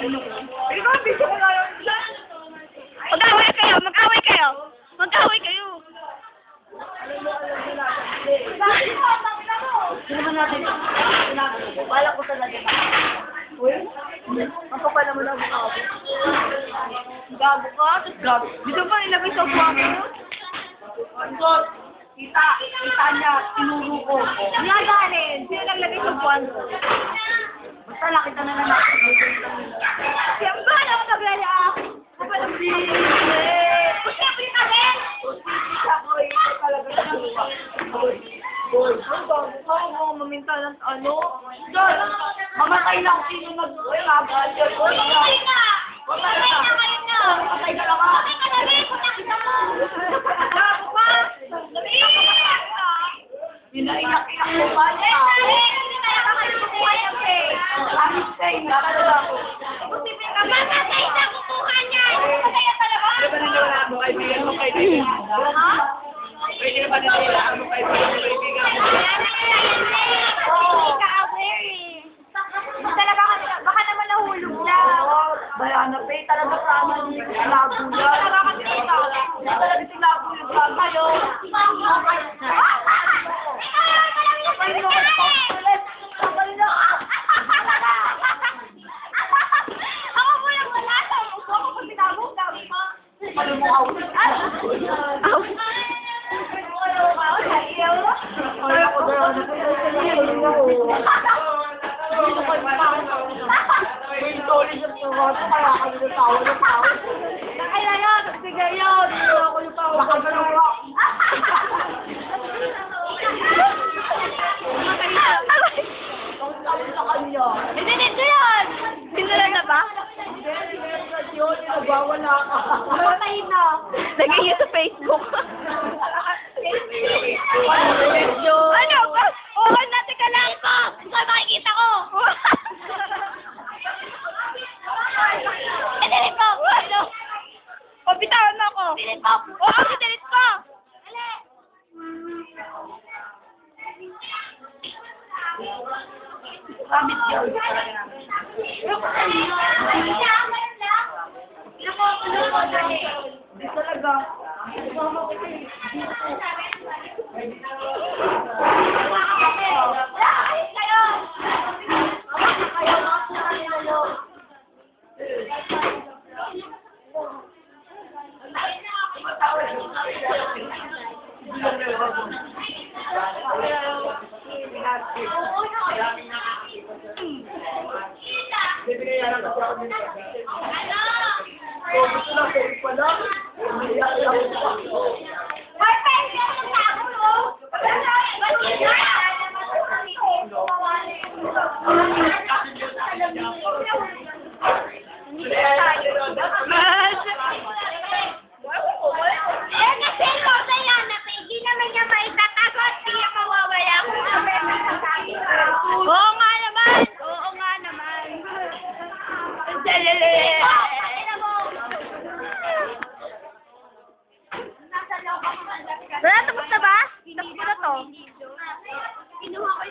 Ikaw, video ko lang yung isa. Mag-away kayo, mag-away kayo. Mag-away kayo. Sinaman natin. Bala ko talaga. Uy, ang kapal naman ang mukha ko. Gago ka, tapos gago. Dito ba ilagay sa buwan ko? So, kita niya, tinuro ko. Nga galing, sino naglagay sa buwan ko? Basta nakita na natin. Siyempre, alam ko mag-react. Kapal ang sili. Siyempre kami. Siya ko, ito talaga sa buwan. Boy, ang mo maminta ng ano? Diyos, mamatay lang sino mag-lagal. Diyos, Hindi nga. Patay Patay ka. na kayo na. Patay ka lang ha. Patay ka na rin kung nakita mo. Gago ka. Pinaiyak-iyak ko ba niya? Ahit kayo, nakalala ko. Mamatay na kukuha niya. Patay na talaga. Di ba naniwala mo kaibigan mo kaibigan? Ha? Pwede ba naniwala mo kaibigan mo kaibigan mo? Hindi ka aware eh. Talaga baka naman nahulog lang. Bayana pa eh, talaga tama niyo yung lago yan. Talaga kasi ito. Talaga tinago yung lago kayo. Ako mo lang wala sa uso ko pag tinabog dami mo. Ano mo ako? Ay, ako daw. May solid yung tuwato, kaya ako yung tawa ng tao. Ay na yun, sige yun. Ako yung tawa. Baka ganun ka. Ang tawag sa kanya. Hindi dito yun. Sinula na ba? Yun, nagwawala ka. Patay na. Lagay niyo sa Facebook. Ano? Oo, natin ka lang ko. Ikaw makikita ko. Delete ko. Ano? O, bitawan mo ako. Delete ko. Oo, delete ko. Ale. Rabbit yun. Hindi talaga. Oo nga naman. Oo nga naman. Wala, tapos na ba? Tapos ko na to. Kinuha ko